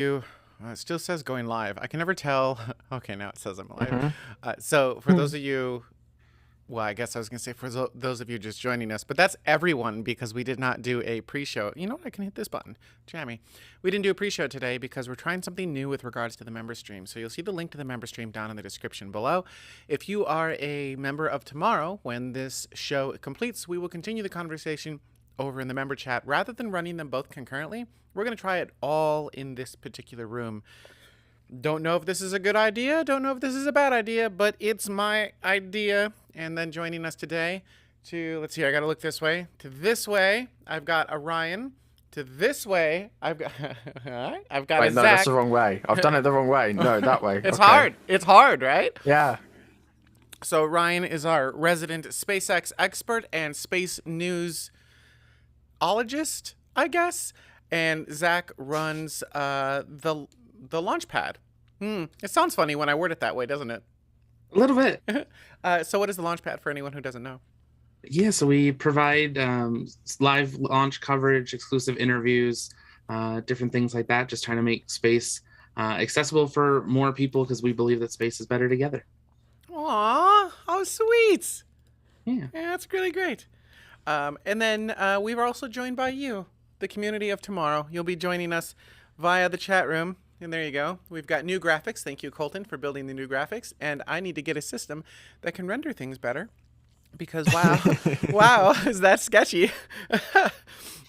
you. It still says going live. I can never tell. Okay, now it says I'm live. Hmm. So for those of you, well, I guess I was going to say for those of you just joining us, but that's everyone because we did not do a pre-show. You know what? I can hit this button. Jammy. We didn't do a pre-show today because we're trying something new with regards to the member stream. So you'll see the link to the member stream down in the description below. If you are a member of tomorrow, when this show completes, we will continue the conversation over in the member chat rather than running them both concurrently. We're going to try it all in this particular room. Don't know if this is a good idea. Don't know if this is a bad idea, but it's my idea. And then joining us today let's see, I got to look this way. To this way, I've got Orion. To this way, I've got Wait, a no, Zach. that's the wrong way. I've done it the wrong way. No, that way. It's Okay. hard. It's hard, right? Yeah. So Ryan is our resident SpaceX expert and space newsologist, I guess. And Zach runs the launch pad. It sounds funny when I word it that way, doesn't it? A little bit. So what is the launch pad for anyone who doesn't know? Yeah, so we provide live launch coverage, exclusive interviews, different things like that, just trying to make space accessible for more people because we believe that space is better together. Aw, how sweet. Yeah. Yeah, that's really great. And then we were also joined by you, the community of tomorrow. You'll be joining us via the chat room. And there you go. We've got new graphics. Thank you, Colton, for building the new graphics. And I need to get a system that can render things better. Because, wow, is that sketchy?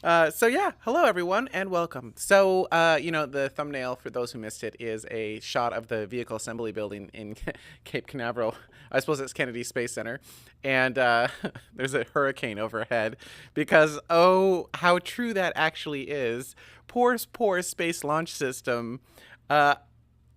So, yeah, hello, everyone, and welcome. So, the thumbnail, for those who missed it, is a shot of the vehicle assembly building in Cape Canaveral. I suppose it's Kennedy Space Center. And there's a hurricane overhead because, oh, how true that actually is. Poor Space Launch System.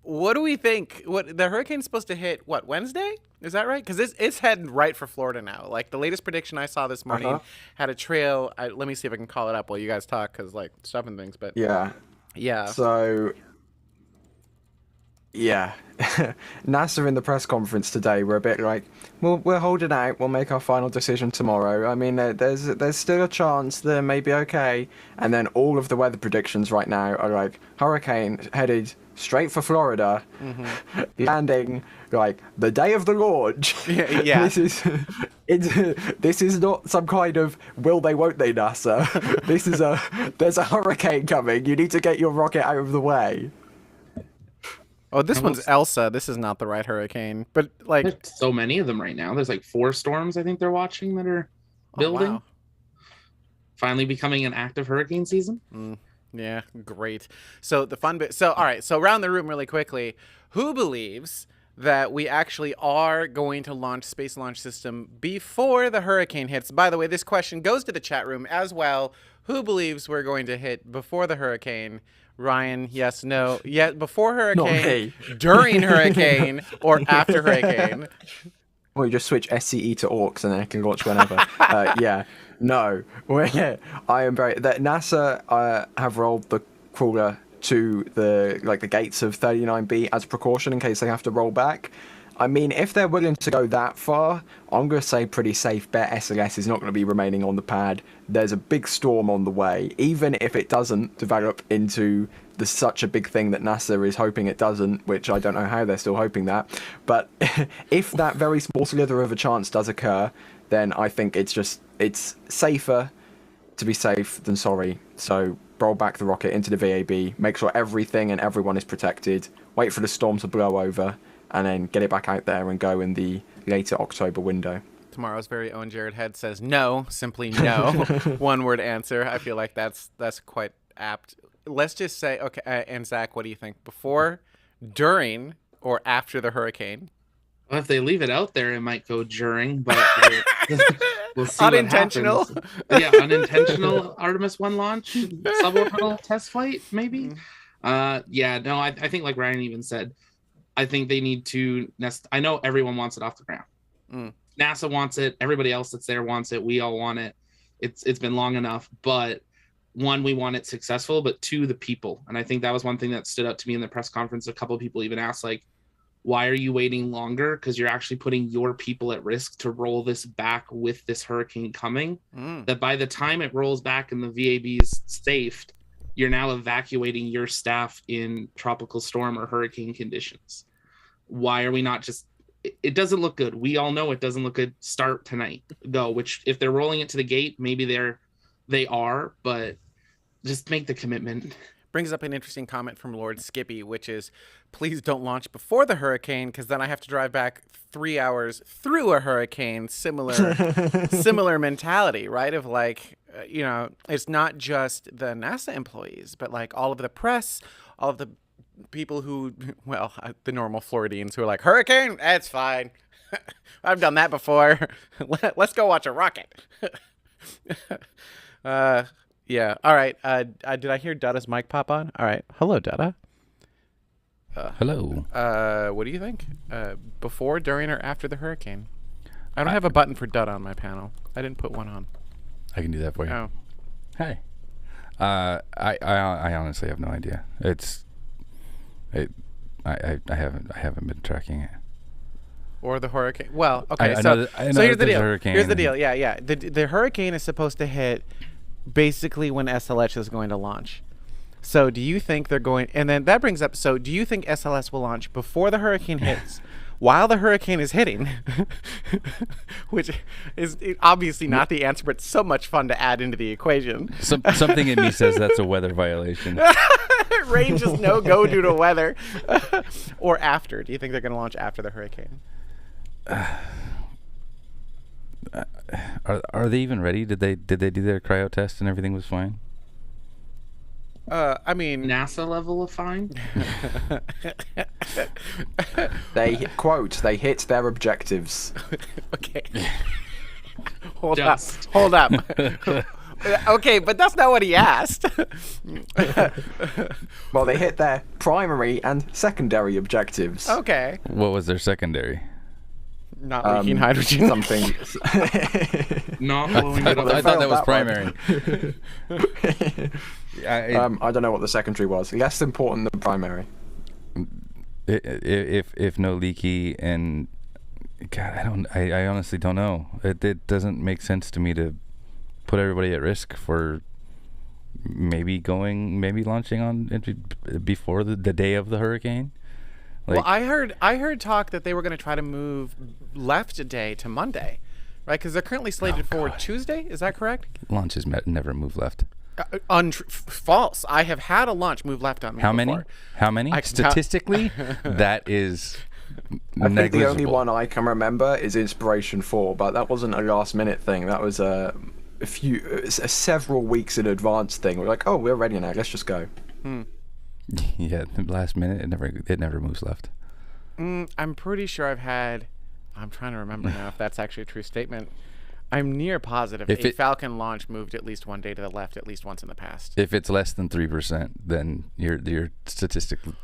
What do we think? What the hurricane's supposed to hit? What, Wednesday? Is that right? Because it's heading right for Florida now. Like the latest prediction I saw this morning had a trail. Let me see if I can call it up while you guys talk, because like stuff and things. But Yeah. yeah. So, yeah. NASA in the press conference today were a bit like, well, we're holding out. We'll make our final decision tomorrow. I mean, there's still a chance that it may be okay. And then all of the weather predictions right now are like hurricane headed straight for Florida, landing like the day of the launch. Yeah. This is not some kind of will they won't they NASA. There's a hurricane coming. You need to get your rocket out of the way. Oh, this one's Elsa. This is not the right hurricane. But like, There's so many of them right now. There's like 4 storms I think they're watching that are building. wow. Finally becoming an active hurricane season. Yeah, great. So the fun bit. So all right. So around the room really quickly. Who believes that we actually are going to launch Space Launch System before the hurricane hits? By the way, this question goes to the chat room as well. Who believes we're going to hit before the hurricane? Ryan, yes, no. Yeah, before hurricane, during hurricane, or after hurricane? Well, you just switch SCE to AUX and then it can launch whenever. Yeah, no. I am very. That NASA have rolled the crawler to the gates of 39B as a precaution in case they have to roll back. I mean, if they're willing to go that far, I'm going to say pretty safe bet SLS is not going to be remaining on the pad. There's a big storm on the way. Even if it doesn't develop into such a big thing that NASA is hoping it doesn't, which I don't know how they're still hoping that. But if that very small slither of a chance does occur, then I think it's safer to be safe than sorry. So roll back the rocket into the VAB, make sure everything and everyone is protected, wait for the storm to blow over, and then get it back out there and go in the later October window. Tomorrow's very own Jared Head says no, simply no. One word answer. I feel like that's quite apt. Let's just say, okay, and Zach, what do you think? Before, during, or after the hurricane? Well, if they leave it out there, it might go during, but we'll see. Unintentional? What happens. Yeah, unintentional Artemis 1 launch, suborbital test flight, maybe. Yeah, no, I think like Ryan even said, I think they need to I know everyone wants it off the ground. NASA wants it. Everybody else that's there wants it. We all want it. It's been long enough. But 1, we want it successful. But 2, the people. And I think that was one thing that stood out to me in the press conference. A couple of people even asked, like, why are you waiting longer? Because you're actually putting your people at risk to roll this back with this hurricane coming. That by the time it rolls back and the VAB is safe, you're now evacuating your staff in tropical storm or hurricane conditions. Why are we not just, it doesn't look good. We all know it doesn't look good. Start tonight, go, which if they're rolling it to the gate, maybe they are, but just make the commitment. Brings up an interesting comment from Lord Skippy, which is, please don't launch before the hurricane, because then I have to drive back 3 hours through a hurricane. Similar mentality, right? Of like, it's not just the NASA employees, but like all of the press, all of the people who, the normal Floridians who are like, hurricane, that's fine. I've done that before. Let's go watch a rocket. Yeah. All right. Did I hear Dada's mic pop on? All right. Hello, Dada. Hello. What do you think? Before, during, or after the hurricane? I don't have a button for Dada on my panel. I didn't put one on. I can do that for you. Oh. Hi. I honestly have no idea. I haven't been tracking it. Or the hurricane. Well, okay. I So know here's the deal. Hurricane. Here's the deal. Yeah. The hurricane is supposed to hit basically when SLS is going to launch. So do you think they're going, and then that brings up, so do you think SLS will launch before the hurricane hits, while the hurricane is hitting, which is obviously not the answer, but so much fun to add into the equation. Something in me says that's a weather violation. Rain just no go due to weather. Or after. Do you think they're going to launch after the hurricane? Are they even ready? Did they do their cryo test and everything was fine? I mean, NASA level of fine. They hit their objectives. Okay. Hold up. Okay, but that's not what he asked. Well, they hit their primary and secondary objectives. Okay. What was their secondary? Not leaking hydrogen. Something. Not blowing it up. I thought that was that one. primary. I don't know what the secondary was. Less important than primary. If no leaky and God, I honestly don't know. It doesn't make sense to me to put everybody at risk for maybe launching on before the day of the hurricane. Well, I heard talk that they were going to try to move left a day to Monday, right? Because they're currently slated for Tuesday. Is that correct? Launches never move left. False. I have had a launch move left on me. How before. many? How many? Statistically, that is I think the negligible. only one I can remember is Inspiration 4, but that wasn't a last minute thing. That was a several weeks in advance thing. We're like, oh, we're ready now. Let's just go. Yeah, the last minute, it never moves left. I'm pretty sure I'm trying to remember now if that's actually a true statement. I'm near positive a Falcon launch moved at least one day to the left at least once in the past. If it's less than 3%, then your statistically,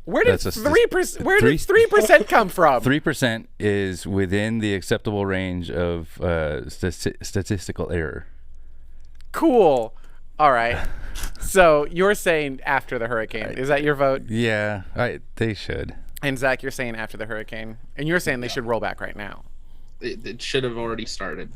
Where did 3%? Where did 3% come from? 3% is within the acceptable range of statistical error. Cool. All right. So you're saying after the hurricane. Is that your vote? Yeah, they should. And Zach, you're saying after the hurricane. And you're saying they should roll back right now. It should have already started.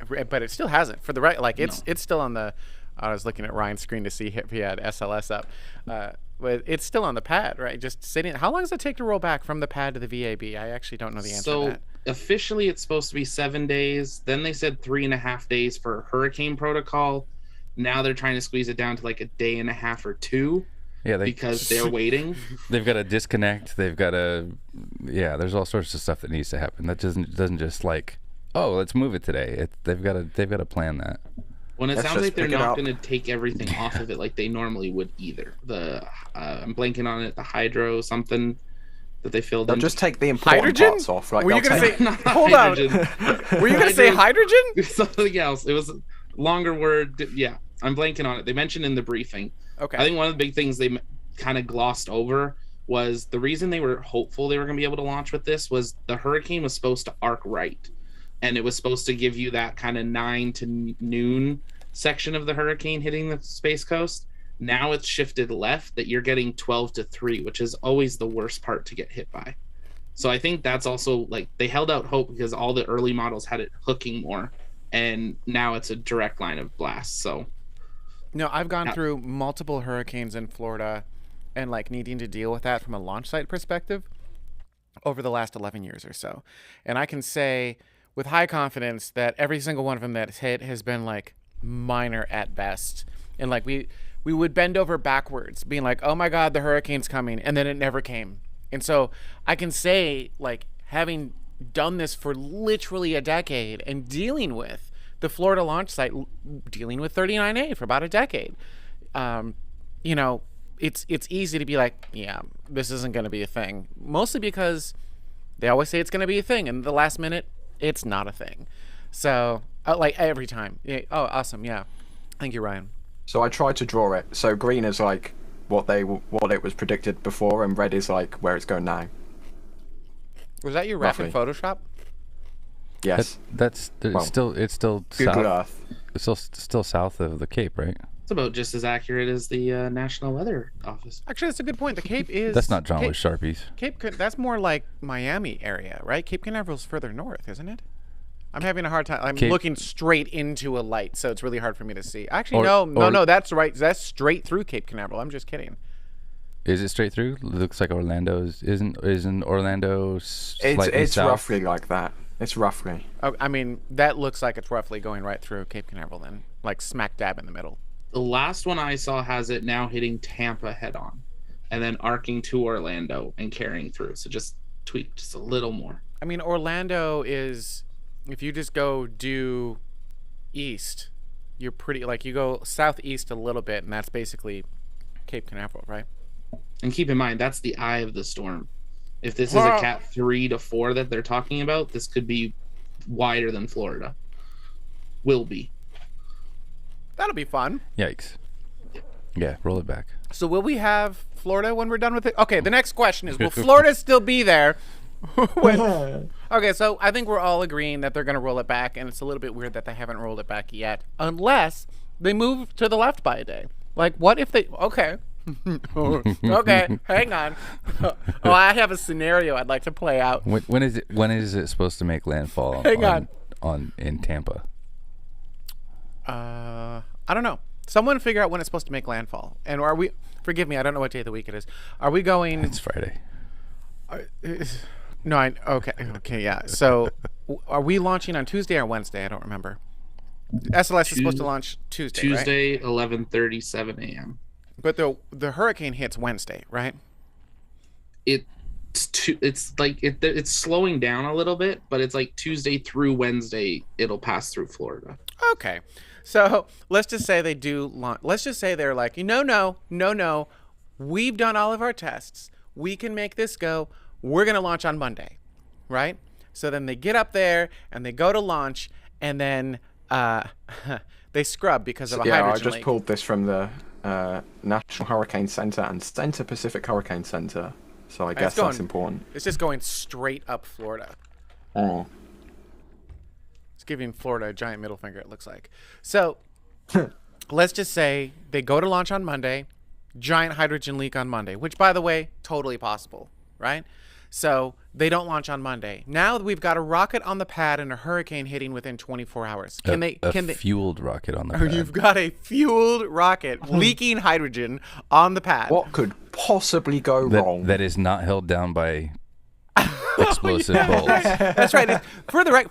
But it still hasn't. For the right, like it's still on the. I was looking at Ryan's screen to see if he had SLS up. But it's still on the pad, right? Just sitting. How long does it take to roll back from the pad to the VAB? I actually don't know the answer to that. Officially, it's supposed to be 7 days. Then they said 3.5 days for hurricane protocol. Now they're trying to squeeze it down to like a day and a half or two. Yeah, because they're waiting. They've got to disconnect. They've got to. Yeah, there's all sorts of stuff that needs to happen. That doesn't just like, oh, let's move it today. They've got to plan that. When it sounds like they're not going to take everything off of it like they normally would either. I'm blanking on it. The hydro something that they filled in. They'll just take the important hydrogen parts off. Like, were you going to say? Hold hydrogen. on. Were you going to say hydrogen? Something else. It was a longer word. Yeah, I'm blanking on it. They mentioned in the briefing. Okay. I think one of the big things they kind of glossed over was the reason they were hopeful they were going to be able to launch with this was the hurricane was supposed to arc right. And it was supposed to give you that kind of 9 to noon section of the hurricane hitting the Space Coast. Now it's shifted left that you're getting 12 to 3, which is always the worst part to get hit by. So I think that's also like they held out hope because all the early models had it hooking more. And now it's a direct line of blast. So No, I've gone Yeah. through multiple hurricanes in Florida and like needing to deal with that from a launch site perspective over the last 11 years or so. And I can say with high confidence that every single one of them that's hit has been like minor at best. And like we would bend over backwards being like, "Oh my god, the hurricane's coming." And then it never came. And so I can say like having done this for literally a decade and dealing with the Florida launch site, dealing with 39A for about a decade, you know, it's easy to be like, yeah, this isn't going to be a thing. Mostly because they always say it's going to be a thing, and the last minute, it's not a thing. So, like every time. Yeah, oh, awesome. Yeah. Thank you, Ryan. So I tried to draw it. So green is like what it was predicted before, and red is like where it's going now. Was that your ref in Roughly. Photoshop? Yes. That's Well, it's still Google south. Earth. It's still south of the Cape, right? It's about just as accurate as the National Weather Office. Actually, that's a good point. The Cape is. That's not drawn Cape, with Sharpies. That's more like Miami area, right? Cape Canaveral's further north, isn't it? I'm having a hard time. I'm looking straight into a light, so it's really hard for me to see. Actually, no, that's right. That's straight through Cape Canaveral. I'm just kidding. Is it straight through? Looks like Orlando's isn't Orlando slightly It's south? roughly like that. It's roughly. Oh, I mean, that looks like it's roughly going right through Cape Canaveral then, like smack dab in the middle. The last one I saw has it now hitting Tampa head on, and then arcing to Orlando and carrying through. So just tweak just a little more. I mean, Orlando is, if you just go due east, you're pretty, like you go southeast a little bit, and that's basically Cape Canaveral, right? And keep in mind, that's the eye of the storm. If this is a Cat 3 to 4 that they're talking about, this could be wider than Florida. Will be. That'll be fun. Yikes. Yeah, roll it back. So will we have Florida when we're done with it? Okay, the next question is, will Florida still be there? Okay, so I think we're all agreeing that they're going to roll it back, and it's a little bit weird that they haven't rolled it back yet, unless they move to the left by a day. Like, what if they... Okay. Okay, hang on. Oh, I have a scenario I'd like to play out. When is it supposed to make landfall? Hang on in Tampa. I don't know. Someone figure out when it's supposed to make landfall. And are we... Forgive me, I don't know what day of the week it is. Are we going... It's Friday. No, okay, yeah. So, are we launching on Tuesday or Wednesday? I don't remember. SLS is supposed to launch Tuesday, right? Tuesday, 11:37 a.m. But the hurricane hits Wednesday, right? It's slowing down a little bit, but it's like Tuesday through Wednesday it'll pass through Florida. Okay. So let's just say they do launch. Let's just say they're like, no. We've done all of our tests. We can make this go. We're going to launch on Monday, right? So then they get up there and they go to launch, and then they scrub because of a hydrogen I just leak. pulled this from the National Hurricane Center and Center Pacific Hurricane Center, so I guess that's important. It's just going straight up Florida. Oh. It's giving Florida a giant middle finger, it looks like. So let's just say they go to launch on Monday, giant hydrogen leak on Monday, which, by the way, totally possible, right? So they don't launch on Monday. Now we've got a rocket on the pad and a hurricane hitting within 24 hours. Can they fueled rocket on the pad? You've got a fueled rocket leaking hydrogen on the pad. What could possibly go wrong? That is not held down by explosive bolts. That's right.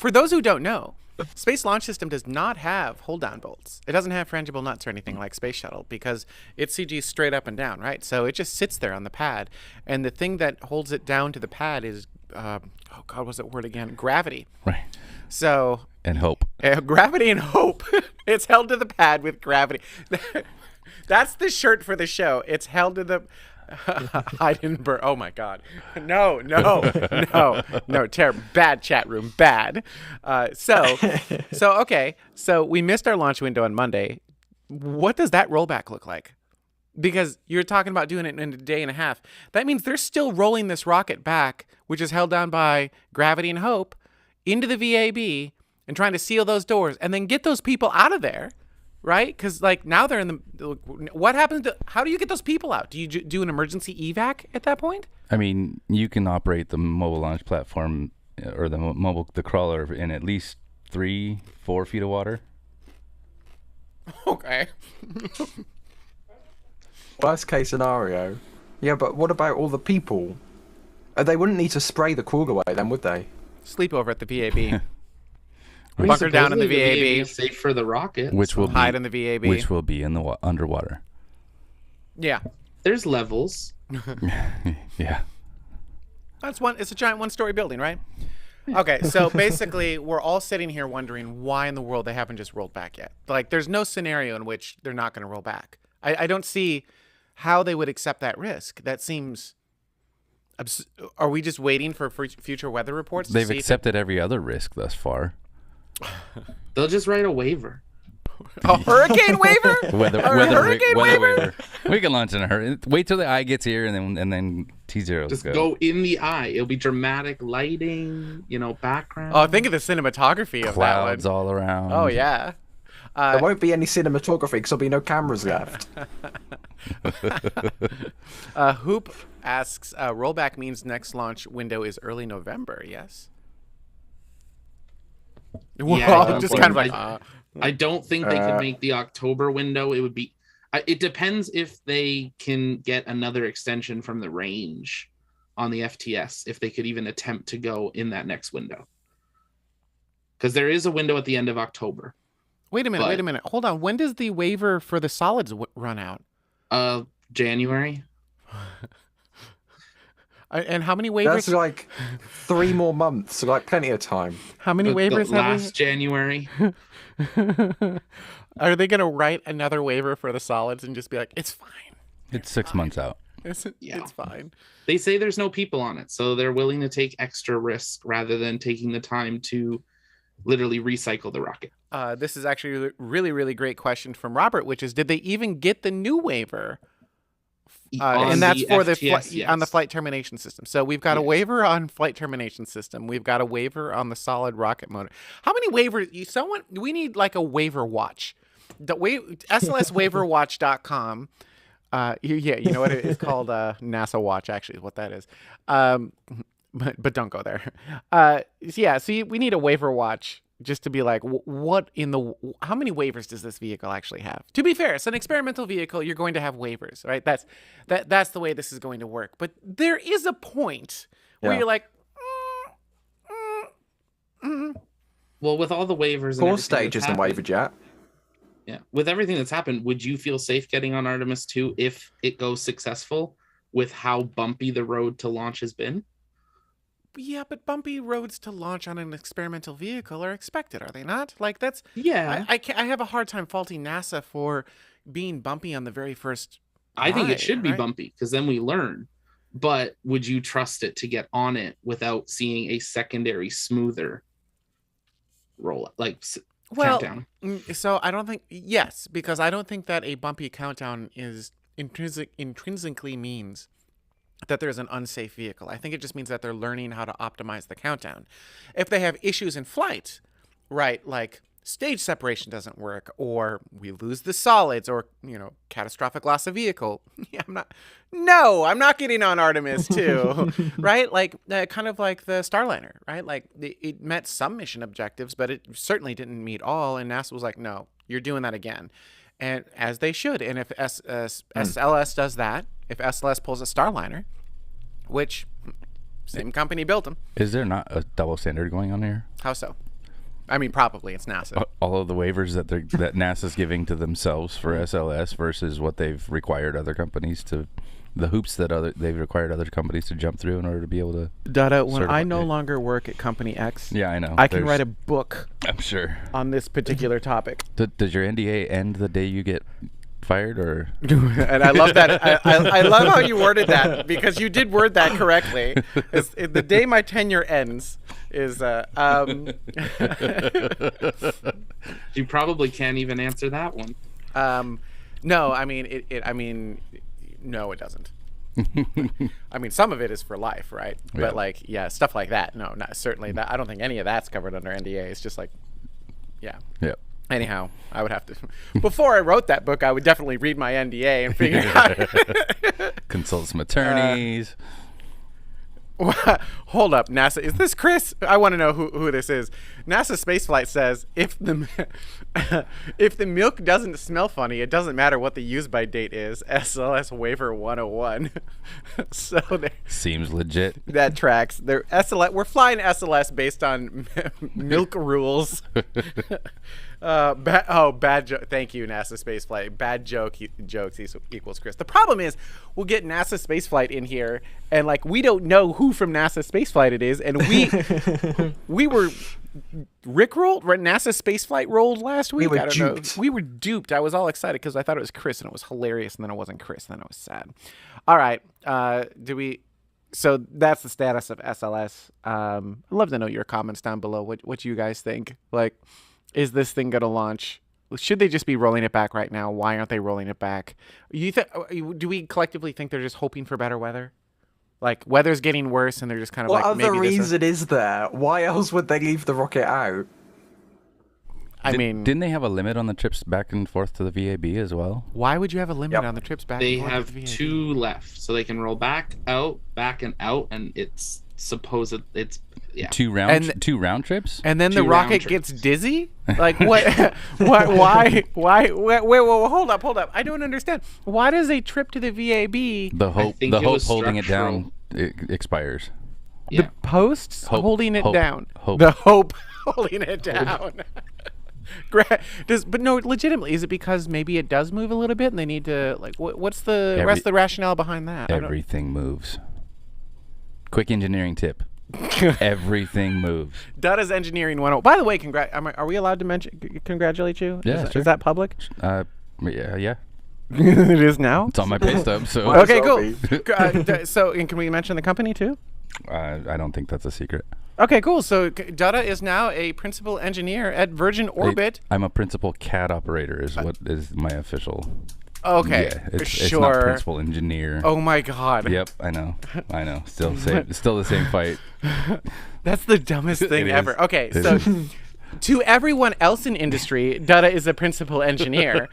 For those who don't know, Space Launch System does not have hold-down bolts. It doesn't have frangible nuts or anything like Space Shuttle because it's CG straight up and down, right? So it just sits there on the pad, and the thing that holds it down to the pad is, what's that word again? Gravity. Right. So and hope. Gravity and hope. It's held to the pad with gravity. That's the shirt for the show. It's held to the. I didn't burn. Oh my God. No. Terrible. Bad chat room. Bad. Okay. So we missed our launch window on Monday. What does that rollback look like? Because you're talking about doing it in a day and a half. That means they're still rolling this rocket back, which is held down by gravity and hope, into the VAB and trying to seal those doors and then get those people out of there. Right? Because, like, now they're in the... What happens to... How do you get those people out? Do you do an emergency evac at that point? I mean, you can operate the mobile launch platform or the crawler in at least 3-4 feet of water. Okay. Worst case scenario. Yeah, but what about all the people? They wouldn't need to spray the Krug away then, would they? Sleepover at the VAB. I mean, Bunker down in the supposedly VAB. is safe for the rocket. Which will Hide be in the VAB. which will be in the underwater. Yeah. There's levels. Yeah. It's a giant one-story building, right? Okay, so basically, we're all sitting here wondering why in the world they haven't just rolled back yet. Like, there's no scenario in which they're not going to roll back. I don't see how they would accept that risk. That seems... Are we just waiting for future weather reports? To They've see accepted every other risk thus far. They'll just write a waiver. a hurricane waiver? Weather hurricane waiver. We can launch in a hurry. Wait till the eye gets here, and then T0. Just go in the eye. It'll be dramatic lighting, background. Oh, think of the cinematography of Clouds that one. all around. Oh, yeah. There won't be any cinematography because there'll be no cameras left. Hoop asks, rollback means next launch window is early November, yes? Well, just kind of like... I don't think they could make the October window. It would be... It depends if they can get another extension from the range on the FTS, if they could even attempt to go in that next window. Because there is a window at the end of October. Wait a minute. Hold on. When does the waiver for the solids run out? January. And how many waivers? That's like 3 more months, so like plenty of time. How many waivers have last January. Are they going to write another waiver for the solids and just be like, it's fine? It's 6 months out. It's fine. They say there's no people on it, so they're willing to take extra risk rather than taking the time to literally recycle the rocket. This is actually a really, really great question from Robert, which is, did they even get the new waiver? And that's for FTS, on the flight termination system. So we've got a waiver on flight termination system. We've got a waiver on the solid rocket motor. How many waivers? We need like a waiver watch. SLSwaiverwatch.com. You know what it's called? NASA Watch, actually, is what that is. But don't go there. So we need a waiver watch just to be like, how many waivers does this vehicle actually have? To be fair, it's an experimental vehicle. You're going to have waivers, right? That's the way this is going to work. But there is a point where you're like, Well, with all the waivers, Core stage isn't wavered yet. Yeah, with everything that's happened, would you feel safe getting on Artemis 2 if it goes successful with how bumpy the road to launch has been? Yeah, but bumpy roads to launch on an experimental vehicle are expected, are they not? Like, that's... Yeah. I have a hard time faulting NASA for being bumpy on the very first I think it should be right? bumpy, because then we learn. But would you trust it to get on it without seeing a secondary, smoother roll, countdown? So I don't think... Yes, because I don't think that a bumpy countdown is intrinsically means that there's an unsafe vehicle. I think it just means that they're learning how to optimize the countdown. If they have issues in flight, right, like stage separation doesn't work, or we lose the solids, or, catastrophic loss of vehicle. Yeah, I'm not getting on Artemis 2, right? Like, kind of like the Starliner, right? Like, it met some mission objectives, but it certainly didn't meet all, and NASA was like, no, you're doing that again. And as they should. And if SLS does that, if SLS pulls a Starliner, which same company built them. Is there not a double standard going on here? How so? I mean, probably it's NASA. All of the waivers that NASA's giving to themselves for SLS versus what they've required other companies to, the hoops that they've required other companies to jump through in order to be able to. Dada, when I no longer work at Company X, yeah, I know. I can write a book. I'm sure On this particular topic. Does your NDA end the day you get fired, or? And I love that. I love how you worded that, because you did word that correctly. The day my tenure ends is. You probably can't even answer that one. No, I mean no, it doesn't. I mean, some of it is for life, right? Yeah. But stuff like that. No, not certainly that. I don't think any of that's covered under NDA. It's just like, yeah. Yeah. Anyhow, I would have to. Before I wrote that book, I would definitely read my NDA and figure out. Consult some attorneys. Hold up, NASA. Is this Chris? I want to know who this is. NASA Spaceflight says if the if the milk doesn't smell funny, it doesn't matter what the use by date is. SLS waiver 101. So Seems legit. that tracks. They're SLS. We're flying SLS based on milk rules. Bad joke. Thank you, NASA Spaceflight. Bad jokes equals Chris. The problem is, we'll get NASA Spaceflight in here, and like we don't know who from NASA Spaceflight it is, and we were rickrolled. NASA Spaceflight rolled last week. We were I don't know. duped. We were duped. I was all excited because I thought it was Chris, and it was hilarious, and then it wasn't Chris, and then I was sad. All right, So that's the status of SLS. I'd love to know your comments down below. What you guys think? Like, is this thing going to launch? Should they just be rolling it back right now? Why aren't they rolling it back? Do we collectively think they're just hoping for better weather? Like, weather's getting worse and they're just kind of What like, other maybe reason is there? Why else would they leave the rocket out? Didn't they have a limit on the trips back and forth to the VAB as well? why would you have a limit Yep. on the trips back? They and forth have to the VA? 2 left, so they can roll back and out, and it's supposed it's yeah. Two round trips? And then the 2 rocket round gets trips. dizzy? Like, what? Why? Wait, hold up. I don't understand. Why does a trip to the VAB, The hope think it was holding it down expires. Yeah. the posts Hope- holding it hope- down? hope. The hope holding it down. But no, legitimately, is it because maybe it does move a little bit and they need to, like, what's the rest of the rationale behind that? Everything moves. Quick engineering tip. Everything moves. Dada's Engineering 101. By the way, are we allowed to congratulate you? Yeah, is sure. that public? Yeah. It is now? It's on my pay stub, so Okay, well cool. So, and can we mention the company too? I don't think that's a secret. Okay, cool. So Dada is now a principal engineer at Virgin Orbit. I'm a principal CAD operator is what is my official. Okay, Yeah, it's sure. not principal engineer. Oh my God. Yep, I know. Still the same fight. That's the dumbest thing It ever. is. Okay, It so is. to everyone else in industry, Dada is a principal engineer,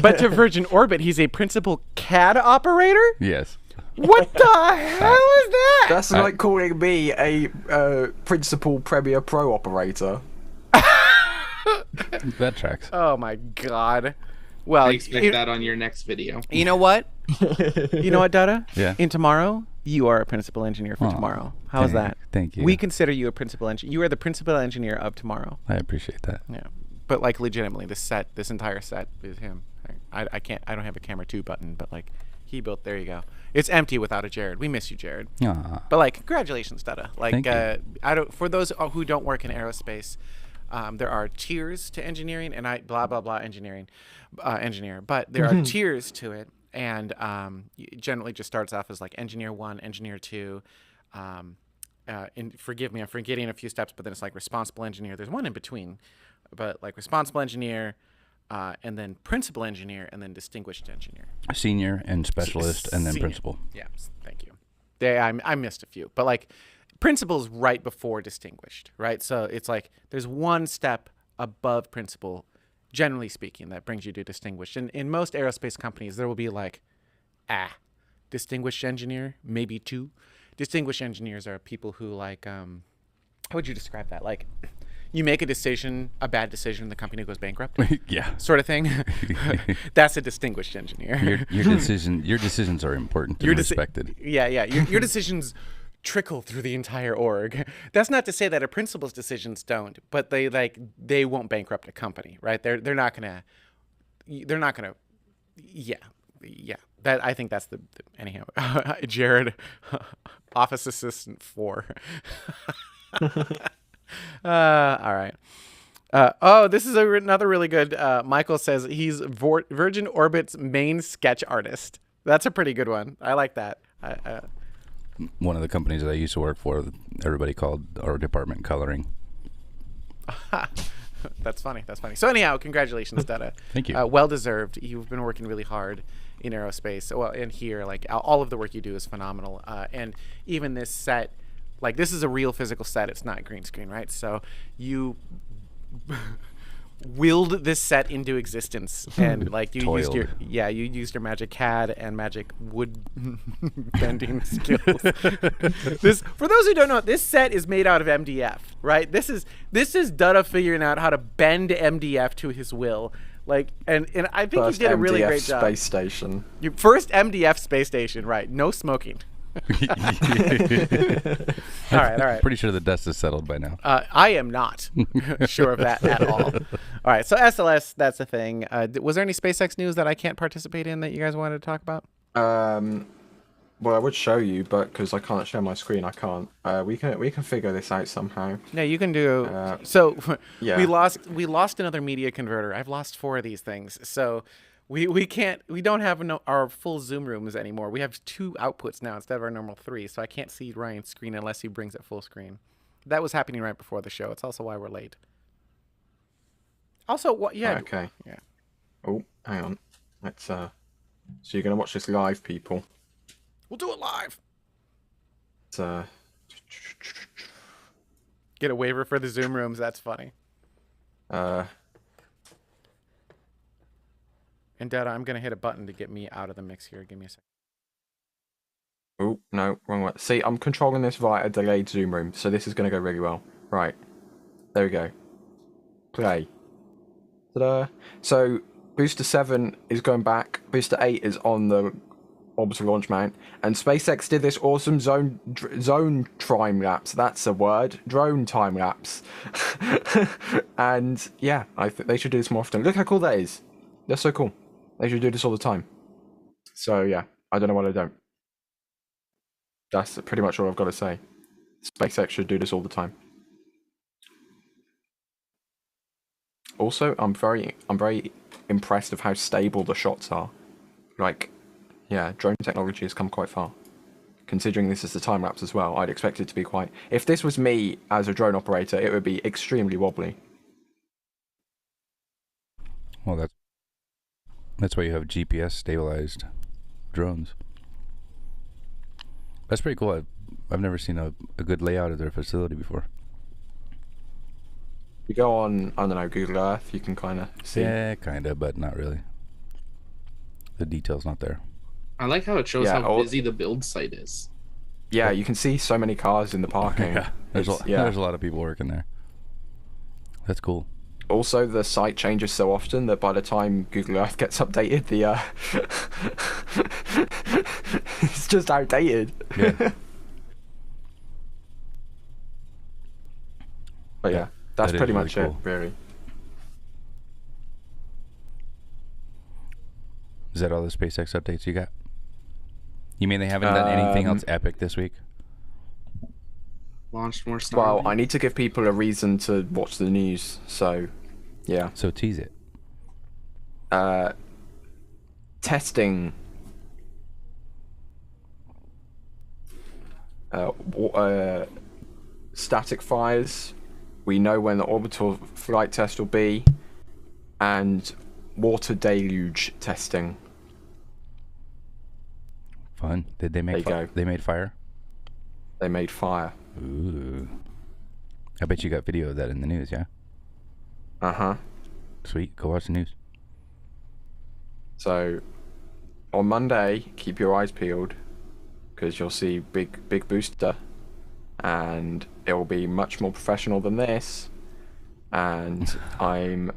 but to Virgin Orbit, he's a principal CAD operator. Yes. What the hell is that? That's like calling me a principal Premiere Pro operator. That tracks. Oh my God. Well, I expect that on your next video. you know what? You know what, Dada? Yeah. In tomorrow, you are a principal engineer for Aw, tomorrow. How's that? Thank you. We consider you a principal engineer. You are the principal engineer of tomorrow. I appreciate that. Yeah. But like legitimately, this entire set is him. I don't have a camera 2 button, but like he built. There you go. It's empty without a Jared. We miss you, Jared. Aw. But like, congratulations, Dada. Like, Thank you. for those who don't work in aerospace, there are tiers to engineering, and blah blah blah engineering, engineer. But there are tiers to it, and generally just starts off as like engineer 1, engineer 2. And forgive me, I'm forgetting a few steps, but then it's like responsible engineer. There's one in between, but like responsible engineer, and then principal engineer, and then distinguished engineer. Senior and specialist, and then Senior. principal. Yeah, thank you. I missed a few, but like principal's right before distinguished, right? So it's like there's one step above principal, generally speaking, that brings you to distinguished. And in most aerospace companies, there will be like, distinguished engineer, maybe 2. Distinguished engineers are people who like, how would you describe that? Like, you make a decision, a bad decision, the company goes bankrupt, Yeah. sort of thing. That's a distinguished engineer. Your decisions are important and respected. Yeah. Your decisions trickle through the entire org. That's not to say that a principal's decisions don't, but they won't bankrupt a company, right? They're not gonna. Yeah. That I think that's the anyhow. Jared, office assistant 4. All right. This is another really good. Michael says he's Virgin Orbit's main sketch artist. That's a pretty good one. I like that. One of the companies that I used to work for, everybody called our department coloring. That's funny. So anyhow, congratulations, Dada. Thank you. Well deserved. You've been working really hard in aerospace. Well, and here, like all of the work you do is phenomenal. And even this set, like this is a real physical set. It's not green screen, right? So you willed this set into existence, and like you used Toiled. you used your magic CAD and magic wood bending skills. This, for those who don't know, this set is made out of MDF, right? This is Dutta figuring out how to bend MDF to his will. Like, and I think First you did a really MDF great job. space station. Your first MDF space station, right? No smoking. All right. Pretty sure the dust is settled by now. I am not sure of that at all. All right, so SLS, that's the thing. Was there any SpaceX news that I can't participate in that you guys wanted to talk about? Well, I would show you, but because I can't share my screen, I can't. We can figure this out somehow. Yeah, you can do. So yeah. we lost another media converter. I've lost 4 of these things. So we don't have our full Zoom rooms anymore. We have 2 outputs now instead of our normal 3. So I can't see Ryan's screen unless he brings it full screen. That was happening right before the show. It's also why we're late. Also, what? Yeah. Okay. Yeah. Oh, hang on. Let's. So you're gonna watch this live, people. We'll do it live. Let's, Get a waiver for the Zoom rooms. That's funny. uh. And Dada, I'm gonna hit a button to get me out of the mix here. Give me a second. Oh no, wrong way. See, I'm controlling this via a delayed Zoom room, so this is gonna go really well. Right. There we go. Play. Ta-da! So Booster 7 is going back. Booster 8 is on the orbital launch mount, and SpaceX did this awesome zone time lapse. That's a word. Drone time lapse. And yeah, I think they should do this more often. Look how cool that is. That's so cool. They should do this all the time. So yeah, I don't know why they don't. That's pretty much all I've got to say. SpaceX should do this all the time. Also, I'm very impressed of how stable the shots are. Like, yeah, drone technology has come quite far. Considering this is the time lapse as well, I'd expect it to be quite. If this was me as a drone operator, it would be extremely wobbly. Well, that's why you have GPS stabilized drones. That's pretty cool. I've never seen a good layout of their facility before. You go on, I don't know, Google Earth, you can kind of see. Yeah, kind of, but not really. The detail's not there. I like how it shows Yeah, how busy the build site is. Yeah, you can see so many cars in the parking. Yeah, there's Yeah. a lot of people working there. That's cool. Also, the site changes so often that by the time Google Earth gets updated, the it's just outdated. Yeah. But yeah, that's that is pretty really much cool. it, really. Is that all the SpaceX updates you got? You mean they haven't done anything else epic this week? Launched more Starlink. Well, I need to give people a reason to watch the news, so yeah. So tease it. Testing. Static fires. We know when the orbital flight test will be, and water deluge testing. Fun. Did they make? There you go. They made fire. They made fire. Ooh. I bet you got video of that in the news, yeah? Uh-huh. Sweet. Go watch the news. So, on Monday, keep your eyes peeled, because you'll see big booster, and it will be much more professional than this, and I'm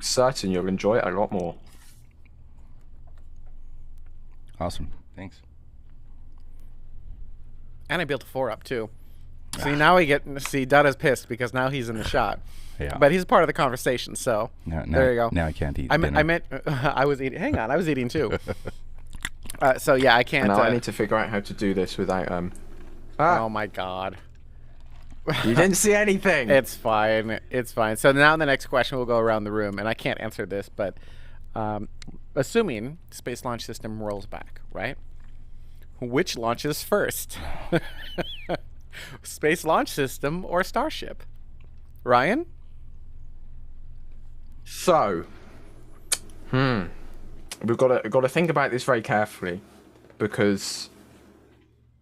certain you'll enjoy it a lot more. Awesome. Thanks. And I built a 4 up too. See, now we see Dada's pissed because now he's in the shot. Yeah. But he's part of the conversation, so there you go. Now I can't eat I dinner. meant I was eating. Hang on, I was eating too. So yeah, I can't. And now I need to figure out how to do this without Oh my god. You didn't see anything. It's fine. It's fine. So now the next question will go around the room, and I can't answer this, but assuming Space Launch System rolls back, right? Which launches first? Space Launch System or Starship? Ryan? So, we've got to think about this very carefully, because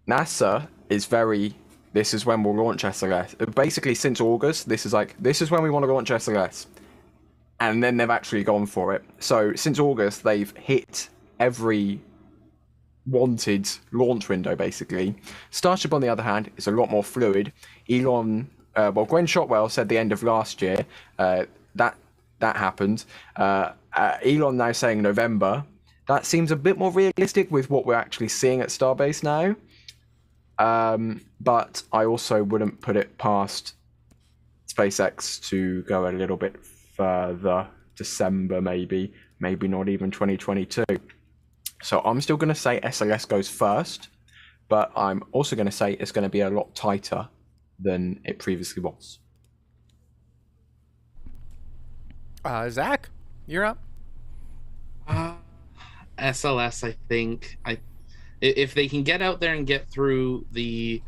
NASA is very. This is when we'll launch SLS. Basically, since August, this is when we want to launch SLS. and then they've actually gone for it. So since August, they've hit every wanted launch window, basically. Starship, on the other hand, is a lot more fluid. Elon, Gwen Shotwell said the end of last year. That happened. Elon now saying November. That seems a bit more realistic with what we're actually seeing at Starbase now. But I also wouldn't put it past SpaceX to go a little bit further. December, maybe not even 2022. So I'm still going to say SLS goes first, but I'm also going to say it's going to be a lot tighter than it previously was. Zach, you're up. SLS, I think. If they can get out there and get through the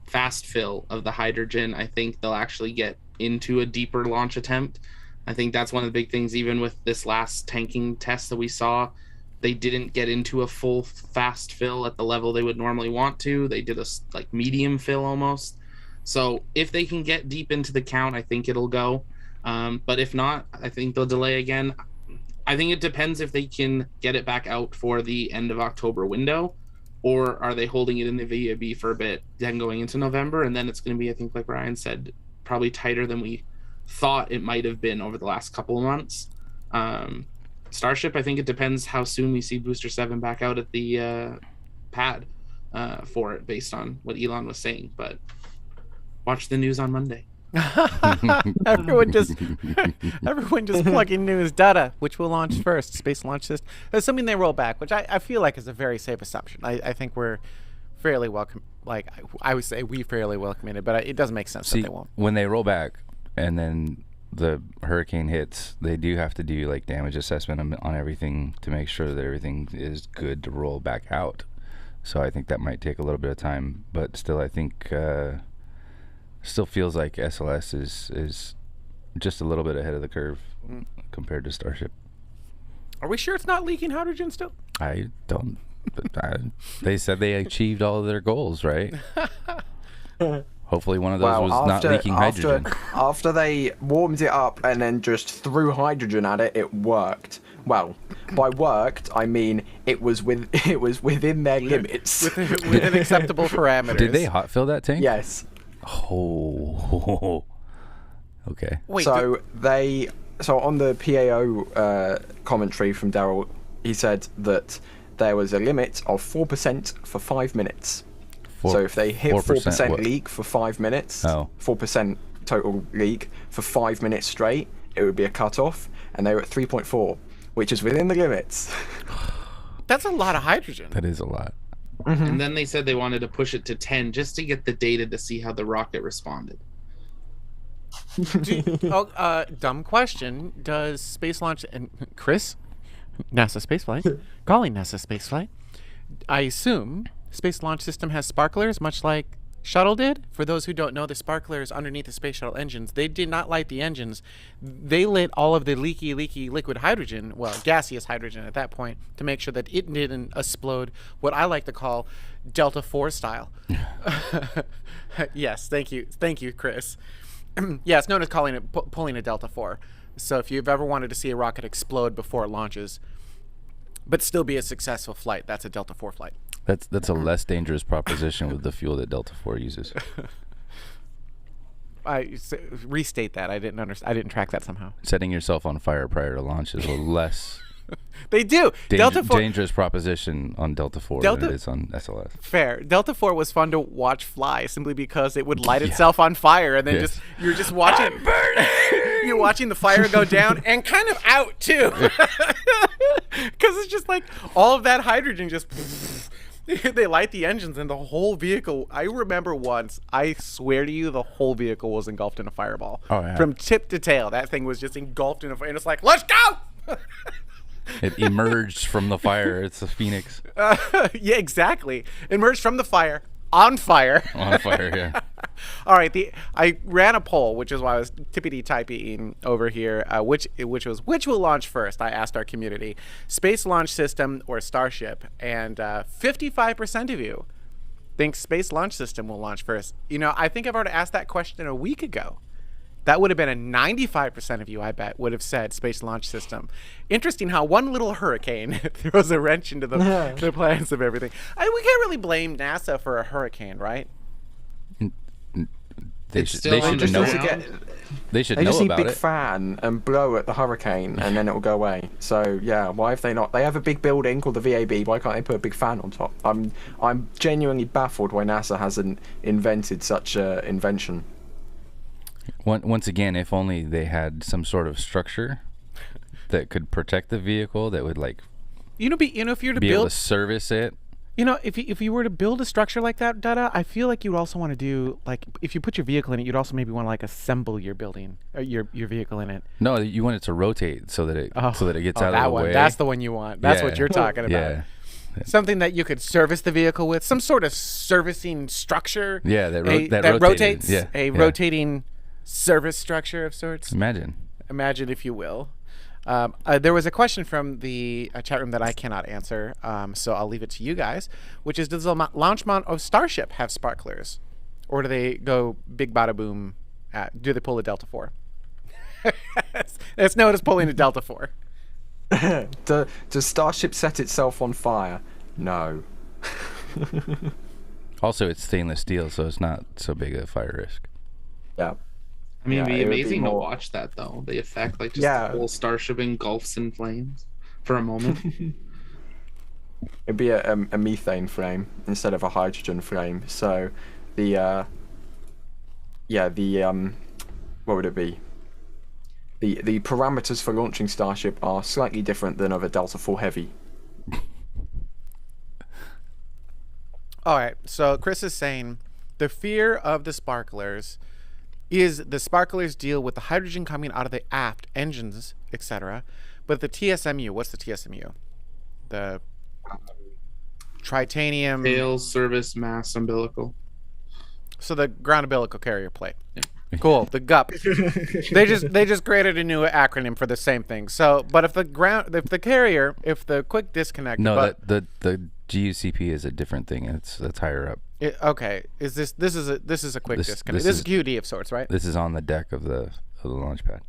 fast fill of the hydrogen, I think they'll actually get into a deeper launch attempt. I think that's one of the big things. Even with this last tanking test that we saw, they didn't get into a full fast fill at the level they would normally want to. They did a medium fill almost. So if they can get deep into the count, I think it'll go. But if not, I think they'll delay again. I think it depends if they can get it back out for the end of October window, or are they holding it in the VAB for a bit, then going into November, and then it's going to be, I think, like Ryan said, probably tighter than we thought it might have been over the last couple of months. Starship, I think it depends how soon we see Booster 7 back out at the pad for it, based on what Elon was saying. But watch the news on Monday. everyone just plugging news. Data, which will launch first, Space Launch System, assuming they roll back, which I feel like is a very safe assumption. I think we're fairly welcome. Like, I would say we fairly welcome it, but it doesn't make sense that they won't. When they roll back and then the hurricane hits, they do have to do like damage assessment on everything to make sure that everything is good to roll back out. So I think that might take a little bit of time, but still, I think still feels like SLS is just a little bit ahead of the curve compared to Starship. Are we sure it's not leaking hydrogen still? I don't. But they said they achieved all of their goals, right? Hopefully one of those was not leaking hydrogen. After they warmed it up and then just threw hydrogen at it, it worked. Well, by worked, I mean it was within their limits. Within acceptable parameters. Did they hot fill that tank? Yes. Oh. Okay. Wait, so on the PAO commentary from Daryl, he said that there was a limit of 4% for 5 minutes. So if they hit 4% leak for 5 minutes, 4% total leak for 5 minutes straight, it would be a cutoff, and they were at 3.4, which is within the limits. That's a lot of hydrogen. That is a lot. Mm-hmm. And then they said they wanted to push it to 10 just to get the data to see how the rocket responded. Dumb question. Does Space Launch and Chris, NASA Spaceflight, calling NASA Spaceflight, I assume Space Launch System has sparklers, much like Shuttle did. For those who don't know, the sparklers underneath the Space Shuttle engines, they did not light the engines. They lit all of the leaky liquid hydrogen, well, gaseous hydrogen at that point, to make sure that it didn't explode, what I like to call Delta 4 style. Yes, thank you, Chris. Yeah, it's known as pulling a Delta 4. So if you've ever wanted to see a rocket explode before it launches, but still be a successful flight, that's a Delta 4 flight. That's a less dangerous proposition with the fuel that Delta 4 uses. Restate that. I didn't track that somehow. Setting yourself on fire prior to launch is a less they do Delta 4 dangerous proposition on Delta 4 than it is on SLS. Fair. Delta 4 was fun to watch fly simply because it would light itself on fire, and then you're just watching. I'm burning. You're watching the fire go down and kind of out too, because it's just like all of that hydrogen just. They light the engines and the whole vehicle. I remember once, I swear to you, the whole vehicle was engulfed in a fireball. Oh, yeah. From tip to tail, that thing was just engulfed in a fire. And it's like, let's go! It emerged from the fire. It's a phoenix. Yeah, exactly. Emerged from the fire. On fire. On fire, yeah. All right. I ran a poll, which is why I was tippity-typing over here, which will launch first. I asked our community, Space Launch System or Starship, and 55% of you think Space Launch System will launch first. You know, I think I've already asked that question a week ago, That would have been a 95% of you, I bet, would have said Space Launch System. Interesting how one little hurricane throws a wrench into the plans of everything. We can't really blame NASA for a hurricane, right? They It's should, still they should know. underground. They should They know just need about big it. fan and blow at the hurricane, and then it will go away. So yeah, why have they not? They have a big building called the VAB. Why can't they put a big fan on top? I'm genuinely baffled why NASA hasn't invented such a invention. Once again, if only they had some sort of structure that could protect the vehicle, that would like If you were to be able build, to service it. if you were to build a structure like that, Dada, I feel like you'd also want to do like if you put your vehicle in it, you'd also maybe want to like assemble your building or your vehicle in it. No, you want it to rotate so that it gets out that of the one. way. That's the one you want. That's what Yeah. you're talking about. Yeah. Something that you could service the vehicle with, some sort of servicing structure. Yeah, that rotated. rotates. Yeah, A yeah. rotating service structure of sorts. Imagine. Imagine, if you will. There was a question from the chat room that I cannot answer, so I'll leave it to you guys, which is, does the launch mount of Starship have sparklers? Or do they go big bada boom? Do they pull a Delta 4? It's known as pulling a Delta 4. Does Starship set itself on fire? No. Also, it's stainless steel, so it's not so big a fire risk. Yeah. I mean, Yeah, it'd it be would be amazing to more- watch that though. The effect, like just Yeah. the whole Starship engulfs in flames for a moment. It'd be a methane flame instead of a hydrogen flame. So the what would it be? The parameters for launching Starship are slightly different than of a Delta IV Heavy. All right, so Chris is saying the fear of the sparklers is the sparklers deal with the hydrogen coming out of the aft engines, etc. But the TSMU, what's the TSMU? The titanium. Tail, service, mass, umbilical. So the ground umbilical carrier plate. Cool. The GUP. they just created a new acronym for the same thing. So, but if the quick disconnect. No, the GUCP is a different thing. That's higher up. Okay. This is a quick disconnect. This is QD of sorts, right? This is on the deck of the launch pad.